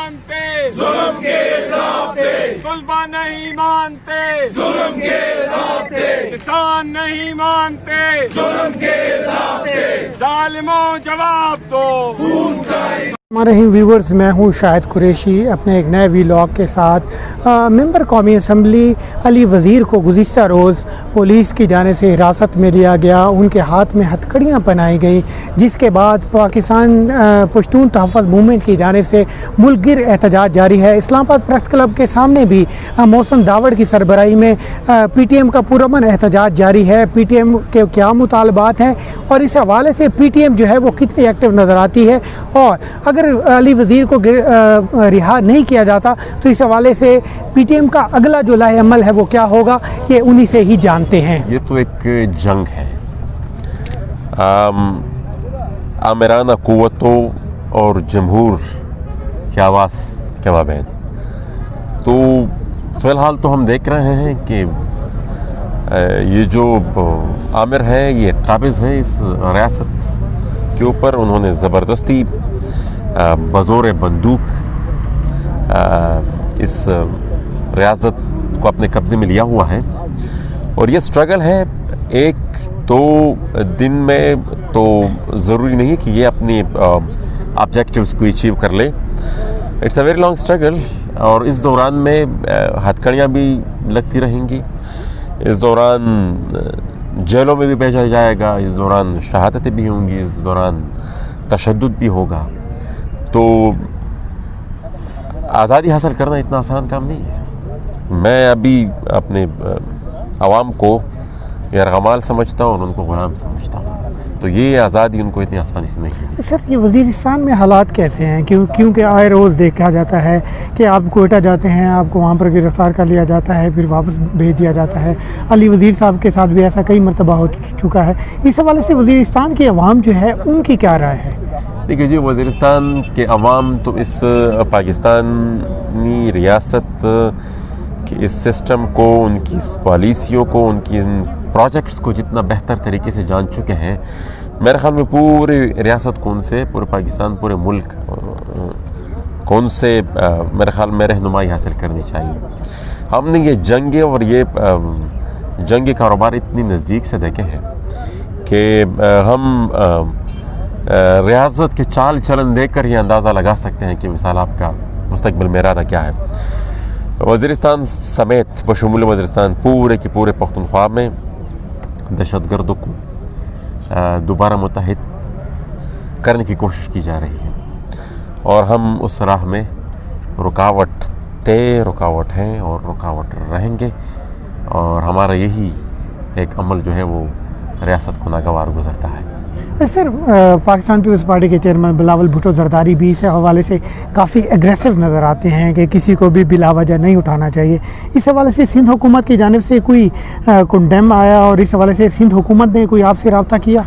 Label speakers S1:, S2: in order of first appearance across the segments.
S1: मानते जुल्म के ज़ाब्ते, जुल्म नहीं मानते जुल्म के ज़ाब्ते, किसान नहीं मानते जुल्म के ज़ाब्ते, जालिमों जवाब दो खून का।
S2: हमारे ही व्यूवर्स, मैं हूँ शाहिद कुरैशी अपने एक नए व्लॉग के साथ। मेंबर कौमी असम्बली अली वज़ीर को गुज़िश्ता रोज़ पुलिस की जाने से हिरासत में लिया गया, उनके हाथ में हथकड़ियाँ पहनाई गई, जिसके बाद पाकिस्तान पश्तून तहफ़्फ़ुज़ मूवमेंट की जाने से मुल्क गिर एहतजाज जारी है। इस्लामाबाद प्रेस क्लब के सामने भी मोहसिन दावड़ की सरबराही में PTM का पुरअमन एहतजाज जारी है। PTM के क्या मुतालबात हैं और इस हवाले से PTM जो है वो कितनी एक्टिव नज़र आती है, और अगर अली वज़ीर को रिहा नहीं किया जाता तो इस हवाले से PTM का अगला जो लाहे अमल है वो क्या होगा, ये उन्हीं से ही जानते हैं।
S3: ये तो एक जंग है आमिराना क़ुव्वतों और जमहूर की आवाज़ के माबैन। तो फ़िलहाल तो हम देख रहे हैं कि ये जो आमिर है ये काबिज़ है इस रियासत के ऊपर। उन्होंने ज़बरदस्ती बज़ोर बंदूक इस रियासत को अपने कब्ज़े में लिया हुआ है, और ये स्ट्रगल है एक दो दिन में, तो ज़रूरी नहीं कि ये अपनी ऑब्जेक्टिव्स को अचीव कर ले। It's a very long struggle, और इस दौरान में हथकड़ियाँ भी लगती रहेंगी, इस दौरान जेलों में भी भेजा जाएगा, इस दौरान शहादतें भी होंगी, इस दौरान तशद्दुद भी होगा। तो आज़ादी हासिल करना इतना आसान काम नहीं है। मैं अभी अपने अवाम को यरगमाल समझता हूँ और उनको ग़ुलाम समझता हूँ, तो ये आज़ादी उनको इतनी आसानी से नहीं मिली।
S2: सर, ये वज़ीरिस्तान में हालात कैसे हैं? क्योंकि आए रोज़ देखा जाता है कि आप कोयटा जाते हैं, आपको वहाँ पर गिरफ़्तार कर लिया जाता है, फिर वापस भेज दिया जाता है। अली वज़ीर साहब के साथ भी ऐसा कई मरतबा हो चुका है। इस हवाले से वज़ीरिस्तान की अवाम जो है उनकी क्या राय है?
S3: देखिए जी, वज़ीरिस्तान के अवाम तो इस पाकिस्तानी रियासत के इस सिस्टम को, उनकी इस पॉलिसियों को, उनकी इन प्रोजेक्ट्स को जितना बेहतर तरीके से जान चुके हैं। मेरे ख़्याल में पूरे रियासत कौन से, पूरे पाकिस्तान, पूरे मुल्क कौन से मेरे ख़्याल में रहनुमाई हासिल करनी चाहिए। हमने ये जंगे और ये जंगी कारोबार इतनी नज़दीक से देखे हैं कि हम रियासत के चाल चलन देख कर ही अंदाज़ा लगा सकते हैं कि मिसाल आपका मुस्तकबिल में इरादा क्या है। वज़ीरिस्तान समेत बशमूल वज़ीरिस्तान पूरे के पूरे पख्तूनख्वा में दहशतगर्दों को दोबारा मुत्तहिद करने की कोशिश की जा रही है, और हम उस राह में रुकावट हैं और रुकावट रहेंगे, और हमारा यही एक अमल जो है वो रियासत को नागवार गुजरता है।
S2: सर, पाकिस्तान पीपल्स पार्टी के चेयरमैन बिलावल भुट्टो ज़रदारी भी इस हवाले से काफ़ी एग्रेसिव नज़र आते हैं कि किसी को भी बिला वजह नहीं उठाना चाहिए। इस हवाले से सिंध हुकूमत की जानिब से कोई कंडेम आया, और इस हवाले से सिंध हुकूमत ने कोई आपसे रब्ता किया?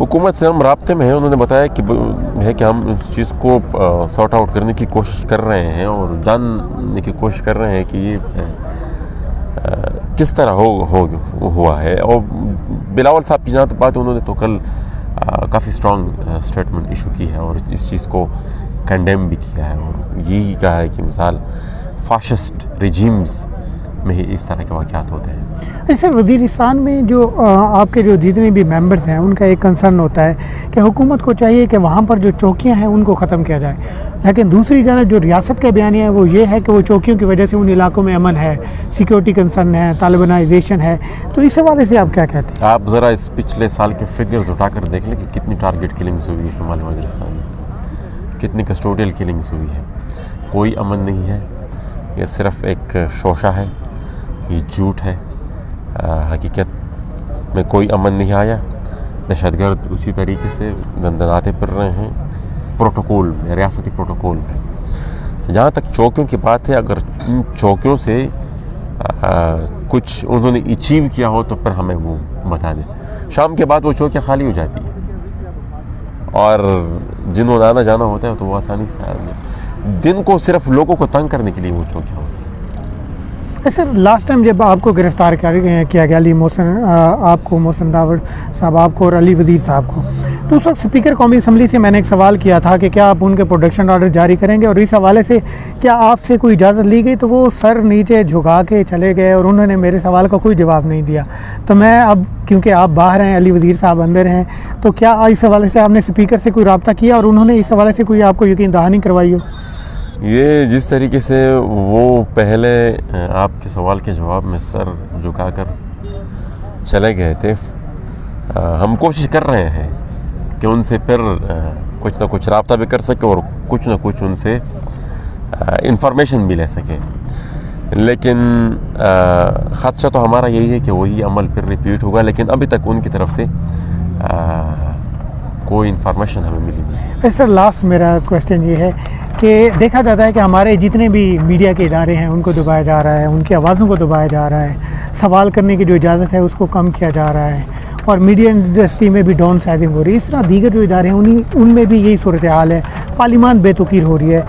S3: हुकूमत से हम राब्ते में हैं। उन्होंने बताया कि हम इस चीज़ को सॉर्ट आउट करने की कोशिश कर रहे हैं और जानने की कोशिश कर रहे हैं कि ये किस तरह हुआ है। और बिलावल साहब की जहाँ तक बात, उन्होंने तो कल काफ़ी स्ट्रॉन्ग स्टेटमेंट इशू की है और इस चीज़ को कंडेम भी किया है, और यही कहा है कि मिसाल फाशिस्ट रिजीम्स में ही इस तरह के वाक़यात होते हैं।
S2: सर, वज़ीरिस्तान में जो आपके जो जितने भी मेंबर्स हैं उनका एक कंसर्न होता है कि हुकूमत को चाहिए कि वहाँ पर जो चौकियाँ हैं उनको ख़त्म किया जाए, लेकिन दूसरी जानब जो रियासत का बयान है वो ये है कि वो चौकियों की वजह से उन इलाकों में अमन है, सिक्योरिटी कंसर्न है, तालिबानाइजेशन है। तो इस हवाले से आप क्या कहते हैं?
S3: आप ज़रा इस पिछले साल के फिगर्स उठा कर देख लें कि कितनी टारगेट किलिंग्स हुई है शुमाली वज़ीरिस्तान में, कितनी कस्टोडियल किलिंग्स हुई है। कोई अमन नहीं है, ये सिर्फ़ एक शोशा है, ये झूठ है। हकीकत में कोई अमन नहीं आया। दहशतगर्द उसी तरीके से दंदनाते फिर रहे हैं प्रोटोकॉल में, रियासती प्रोटोकॉल में। जहाँ तक चौकियों की बात है, अगर इन चौकियों से कुछ उन्होंने अचीव किया हो तो फिर हमें वो बता दें। शाम के बाद वो चौकियाँ खाली हो जाती हैं, और जिन्होंने आना जाना होता है तो वो आसानी से दिन को सिर्फ लोगों को तंग करने के लिए वो चौकियाँ होती हैं।
S2: सर, लास्ट टाइम जब आपको गिरफ़्तार किया गया अली मोहसिन, आपको मोहसिन दावड़ साहब आपको और अली वज़ीर साहब को, तो उस वक्त स्पीकर कौमी असम्बली से मैंने एक सवाल किया था कि क्या आप उनके प्रोटेक्शन ऑर्डर जारी करेंगे, और इस हवाले से क्या आपसे कोई इजाज़त ली गई, तो वो सर नीचे झुका के चले गए और उन्होंने मेरे सवाल का कोई जवाब नहीं दिया। तो मैं अब, क्योंकि आप बाहर हैं, अली वज़ीर साहब अंदर हैं, तो क्या इस हवाले से आपने स्पीकर से कोई रब्ता किया और उन्होंने इस हवाले से कोई आपको यकीन दहानी करवाई हो?
S3: ये जिस तरीके से वो पहले आपके सवाल के जवाब में सर झुकाकर चले गए थे, हम कोशिश कर रहे हैं कि उनसे फिर कुछ ना कुछ रब्ता भी कर सके और कुछ ना कुछ उनसे इंफॉर्मेशन भी ले सके, लेकिन ख़दशा तो हमारा यही है कि वही अमल फिर रिपीट होगा, लेकिन अभी तक उनकी तरफ से कोई इन्फॉर्मेशन हमें मिली नहीं।
S2: सर लास्ट मेरा क्वेश्चन ये है कि देखा जाता है कि हमारे जितने भी मीडिया के इदारे हैं उनको दबाया जा रहा है, उनकी आवाज़ों को दबाया जा रहा है, सवाल करने की जो इजाज़त है उसको कम किया जा रहा है, और मीडिया इंडस्ट्री में भी डाउन साइजिंग हो रही है। इस तरह दीगर जो इदारे हैं उनमें भी यही सूरत हाल है, पार्लियामान बेतुकीर हो रही है।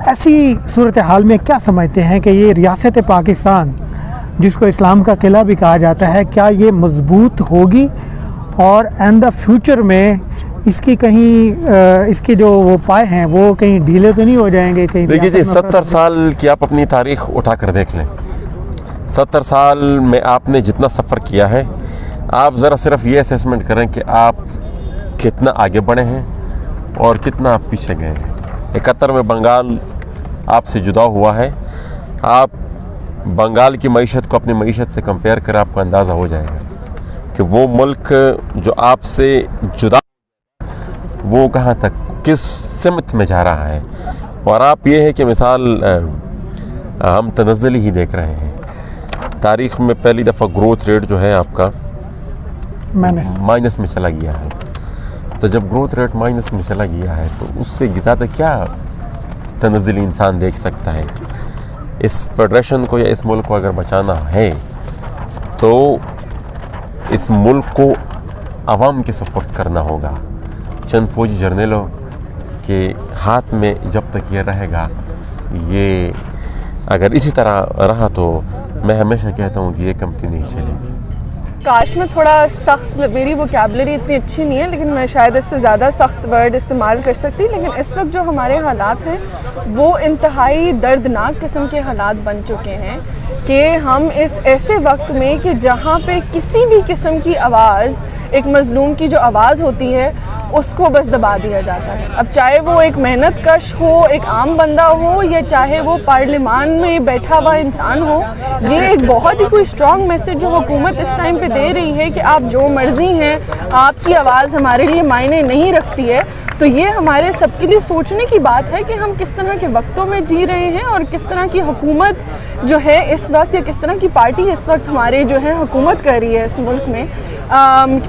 S2: ऐसी सूरत हाल में क्या समझते हैं कि ये रियासत पाकिस्तान, जिसको इस्लाम का किला भी कहा जाता है, क्या ये मजबूत होगी और इन द फ्यूचर में इसकी कहीं इसके जो वो पाए हैं वो कहीं ढीले तो नहीं हो जाएंगे कहीं?
S3: देखिए जी, 70 साल की आप अपनी तारीख़ उठा कर देख लें, 70 साल में आपने जितना सफ़र किया है, आप ज़रा सिर्फ ये असेसमेंट करें कि आप कितना आगे बढ़े हैं और कितना आप पीछे गए हैं। 71 में बंगाल आपसे जुदा हुआ है, आप बंगाल की मईशत को अपनी मईशत से कंपेयर कर आपको अंदाज़ा हो जाएगा कि वो मुल्क जो आपसे जुदा, वो कहाँ तक, किस सिमत में जा रहा है। और आप ये है कि मिसाल हम तनज़्ज़ुल ही देख रहे हैं, तारीख़ में पहली दफ़ा ग्रोथ रेट जो है आपका माइनस में चला गया है। तो जब ग्रोथ रेट माइनस में चला गया है तो उससे ज़्यादा क्या तनज़्ज़ुल इंसान देख सकता है। इस फेडरेशन को या इस मुल्क को अगर बचाना है तो इस मुल्क को आवाम के सुपुर्द करना होगा। चंद फौजी जर्नलों के हाथ में जब तक ये रहेगा, ये अगर इसी तरह रहा तो मैं हमेशा कहता हूँ कि ये कंपनी नहीं चलेगी।
S4: काश में थोड़ा सख्त, मेरी वोकैबुलरी इतनी अच्छी नहीं है, लेकिन मैं शायद इससे ज़्यादा सख्त वर्ड इस्तेमाल कर सकती, लेकिन इस वक्त जो हमारे हालात हैं वो इंतहाई दर्दनाक किस्म के हालात बन चुके हैं कि हम इस ऐसे वक्त में कि जहाँ पे किसी भी किस्म की आवाज़, एक मज़लूम की जो आवाज़ होती है उसको बस दबा दिया जाता है। अब चाहे वो एक मेहनत कश हो, एक आम बंदा हो, या चाहे वो पार्लियामान में बैठा हुआ इंसान हो, ये एक बहुत ही कोई स्ट्रॉन्ग मैसेज जो हुकूमत इस टाइम पे दे रही है कि आप जो मर्ज़ी हैं, आपकी आवाज़ हमारे लिए मायने नहीं रखती है। तो ये हमारे सबके लिए सोचने की बात है कि हम किस तरह के वक्तों में जी रहे हैं और किस तरह की हुकूमत जो है इस वक्त, या किस तरह की पार्टी इस वक्त हमारे जो है हुकूमत कर रही है इस मुल्क में।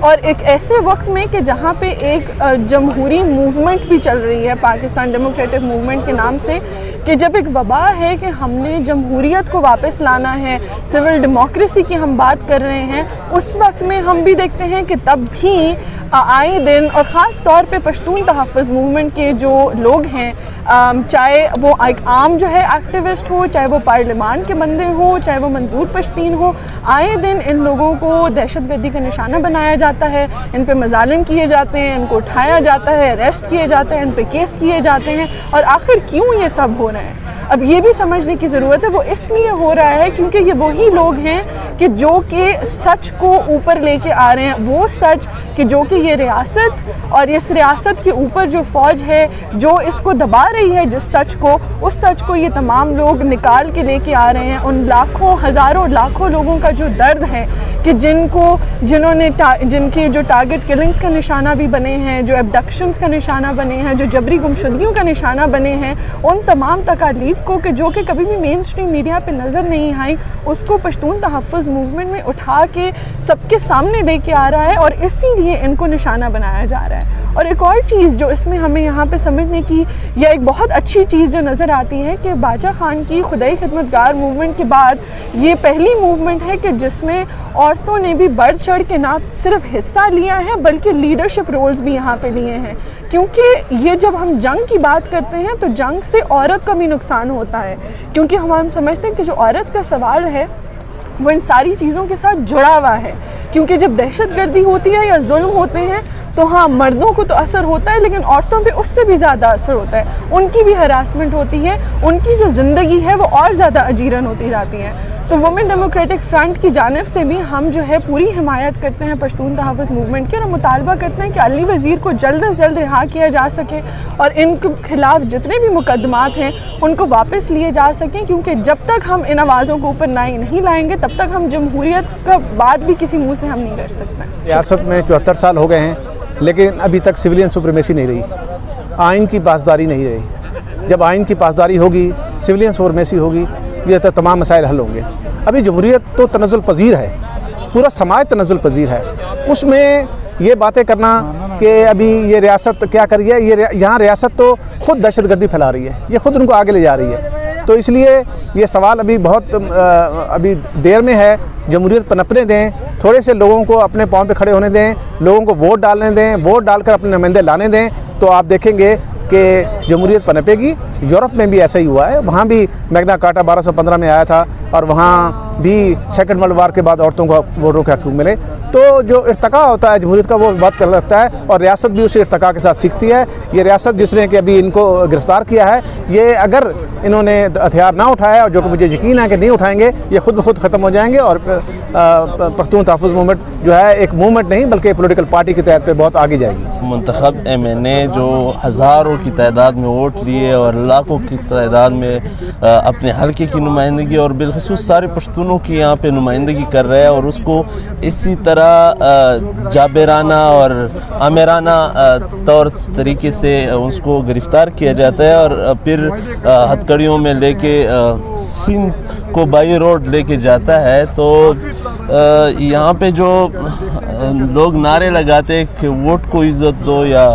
S4: और एक ऐसे वक्त में कि जहाँ पे एक जमहूरी मूवमेंट भी चल रही है, पाकिस्तान डेमोक्रेटिक मूवमेंट के नाम से, कि जब एक वबा है कि हमने जमहूरियत को वापस लाना है, सिविल डेमोक्रेसी की हम बात कर रहे हैं, उस वक्त में हम भी देखते हैं कि तब भी आए दिन, और ख़ास तौर पे पश्तून तहफ़्फ़ुज़ मूवमेंट के जो लोग हैं, चाहे वो एक आम जो है एक्टिविस्ट हो, चाहे वो पार्लियामान के बंदे हो, चाहे वो मंजूर पश्तीन हो, आए दिन इन लोगों को दहशतगर्दी का निशाना बनाया जाता है, इन पे मज़ालिम किए जाते हैं, इनको उठाया जाता है, अरेस्ट किए जाते हैं, इन पे केस किए जाते हैं। और आखिर क्यों ये सब हो रहा है, अब ये भी समझने की ज़रूरत है। वो इसलिए हो रहा है क्योंकि ये वही लोग हैं कि जो कि सच को ऊपर लेके आ रहे हैं, वो सच कि जो कि ये रियासत और इस रियासत के ऊपर जो फ़ौज है जो इसको दबा रही है, जिस सच को, उस सच को ये तमाम लोग निकाल के लेके आ रहे हैं। उन लाखों, हज़ारों, लाखों लोगों का जो दर्द है कि जिनके जो टारगेट किलिंग्स का निशाना भी बने हैं, जो एब्डक्शंस का निशाना बने हैं, जो जबरी गुमशुदगियों का निशाना बने हैं, उन तमाम तकालीफ को कि जो कि कभी भी मेन स्ट्रीम मीडिया पे नज़र नहीं आई, उसको पश्तून तहफ़्फ़ुज़ मूवमेंट में उठा के सबके सामने लेके आ रहा है और इसीलिए इनको निशाना बनाया जा रहा है। और एक और चीज़ जो इसमें हमें यहाँ पे समझने की, या एक बहुत अच्छी चीज़ जो नज़र आती है कि बाचा खान की खुदाई खिदमतगार मूवमेंट के बाद ये पहली मूवमेंट है कि जिसमें औरतों ने भी बढ़ चढ़ के ना सिर्फ हिस्सा लिया है बल्कि लीडरशिप रोल्स भी यहाँ पे लिए हैं। क्योंकि ये जब हम जंग की बात करते हैं तो जंग से औरत का भी नुकसान होता है, क्योंकि हम समझते हैं कि जो औरत का सवाल है वो इन सारी चीज़ों के साथ जुड़ा हुआ है। کیونکہ جب دہشت گردی ہوتی ہے یا ظلم ہوتے ہیں تو ہاں مردوں کو تو اثر ہوتا ہے لیکن عورتوں پہ اس سے بھی زیادہ اثر ہوتا ہے، ان کی بھی ہراسمنٹ ہوتی ہے، ان کی جو زندگی ہے وہ اور زیادہ اجیرن ہوتی جاتی ہے۔ تو وومن ڈیموکریٹک فرنٹ کی جانب سے بھی ہم جو ہے پوری حمایت کرتے ہیں پشتون تحفظ موومنٹ کی، اور ہم مطالبہ کرتے ہیں کہ علی وزیر کو جلد از جلد رہا کیا جا سکے اور ان کے خلاف جتنے بھی مقدمات ہیں ان کو واپس لیے جا سکیں، کیونکہ جب تک ہم ان آوازوں کو اوپر نہیں لائیں گے تب تک ہم جمہوریت کا بات بھی کسی منہ سے ہم نہیں کر سکتے۔
S5: ریاست میں 74 سال ہو گئے ہیں لیکن ابھی تک سویلین سپریمیسی نہیں رہی، آئین کی پاسداری نہیں رہی۔ جب آئین کی پاسداری ہوگی، سویلین سپریمیسی ہوگی، یہ تو تمام مسائل حل ہوں گے۔ ابھی جمہوریت تو تنزل پذیر ہے، پورا سماج تنزل پذیر ہے، اس میں یہ باتیں کرنا کہ ابھی یہ ریاست کیا کر رہی ہے، یہاں ریاست تو خود دہشت گردی پھیلا رہی ہے، یہ خود ان کو آگے لے جا رہی ہے۔ تو اس لیے یہ سوال ابھی بہت ابھی دیر میں ہے، جمہوریت پنپنے دیں، تھوڑے سے لوگوں کو اپنے پاؤں پہ کھڑے ہونے دیں، لوگوں کو ووٹ ڈالنے دیں، ووٹ ڈال کر اپنے نمائندے لانے دیں، تو آپ دیکھیں گے کہ جمہوریت پنپے گی۔ یورپ میں بھی ایسا ہی ہوا ہے، وہاں بھی میگنا کارٹا 1215 میں آیا تھا اور وہاں بھی سیکنڈ ورلڈ وار کے بعد عورتوں کو ووٹوں کے حقوق ملے۔ تو جو ارتقاء ہوتا ہے جمہوریت کا وہ بہت لگتا ہے، اور ریاست بھی اسی ارتقاء کے ساتھ سیکھتی ہے۔ یہ ریاست جس نے کہ ابھی ان کو گرفتار کیا ہے، یہ اگر انہوں نے ہتھیار نہ اٹھائے، اور جو کہ مجھے یقین ہے کہ نہیں اٹھائیں گے، یہ خود بخود ختم ہو جائیں گے، اور پختون تحفظ موومنٹ جو ہے ایک موومنٹ نہیں بلکہ پولیٹیکل پارٹی کی تحت پہ بہت آگے جائے گی۔
S6: منتخب ایم این اے جو ہزاروں کی تعداد میں ووٹ لیے اور لاکھوں کی تعداد میں اپنے حلقے کی نمائندگی اور بالخصوص سارے پشتونوں کی یہاں پہ نمائندگی کر رہے ہیں، اور اس کو اسی طرح جابرانہ اور آمرانہ طور طریقے سے اس کو گرفتار کیا جاتا ہے، اور پھر ہتھکڑیوں میں لے کے سندھ کو بائی روڈ لے کے جاتا ہے۔ تو یہاں پہ جو لوگ نعرے لگاتے ہیں کہ ووٹ کو عزت دو یا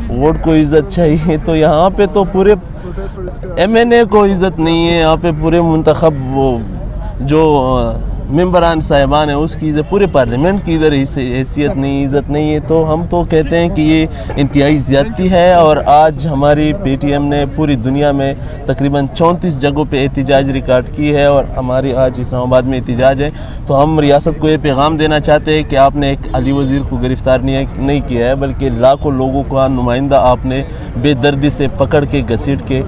S6: ووٹ کو عزت چاہیے، تو یہاں پہ تو پورے ایم این اے کو عزت نہیں ہے، یہاں پہ پورے منتخب وہ جو ممبران صاحبان ہیں اس کی پورے پارلیمنٹ کی ادھر حیثیت نہیں، عزت نہیں ہے۔ تو ہم تو کہتے ہیں کہ یہ انتہائی زیادتی ہے، اور آج ہماری پی ٹی ایم نے پوری دنیا میں تقریباً 34 جگہوں پہ احتجاج ریکارڈ کی ہے، اور ہماری آج اسلام آباد میں احتجاج ہے۔ تو ہم ریاست کو یہ پیغام دینا چاہتے ہیں کہ آپ نے ایک علی وزیر کو گرفتار نہیں کیا ہے، بلکہ لاکھوں لوگوں کا نمائندہ آپ نے بے دردی سے پکڑ کے گھسیٹ کے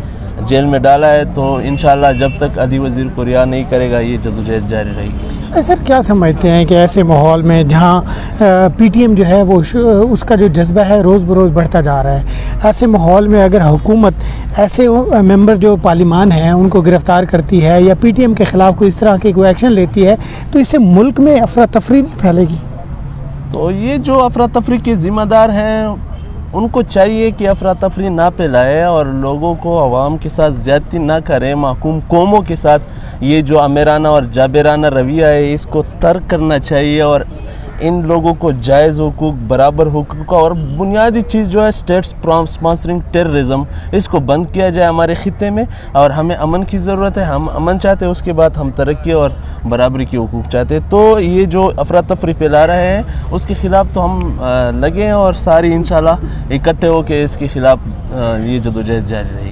S6: جیل میں ڈالا ہے۔ تو انشاءاللہ جب تک علی وزیر کو رہا نہیں کرے گا یہ جدوجہد جاری رہے گی۔
S2: سر کیا سمجھتے ہیں کہ ایسے ماحول میں جہاں پی ٹی ایم جو ہے وہ اس کا جو جذبہ ہے روز بروز بڑھتا جا رہا ہے، ایسے ماحول میں اگر حکومت ایسے ممبر جو پارلیمان ہیں ان کو گرفتار کرتی ہے یا پی ٹی ایم کے خلاف کوئی اس طرح کی کوئی ایکشن لیتی ہے تو اس سے ملک میں افراتفری نہیں پھیلے گی؟
S6: تو یہ جو افراتفری کے ذمہ دار ہیں ان کو چاہیے کہ افراتفری نہ پھیلائے اور لوگوں کو عوام کے ساتھ زیادتی نہ کریں، محکوم قوموں کے ساتھ یہ جو آمرانہ اور جابرانہ رویہ ہے اس کو ترک کرنا چاہیے، اور ان لوگوں کو جائز حقوق، برابر حقوق اور بنیادی چیز جو ہے اسٹیٹس اسپانسرنگ ٹیررزم، اس کو بند کیا جائے ہمارے خطے میں۔ اور ہمیں امن کی ضرورت ہے، ہم امن چاہتے ہیں، اس کے بعد ہم ترقی اور برابری کی حقوق چاہتے ہیں۔ تو یہ جو افراتفری پھیلا رہے ہیں اس کے خلاف تو ہم لگے ہیں، اور ساری انشاءاللہ اکٹھے ہو کے اس کے خلاف یہ جدوجہد جاری رہے گی۔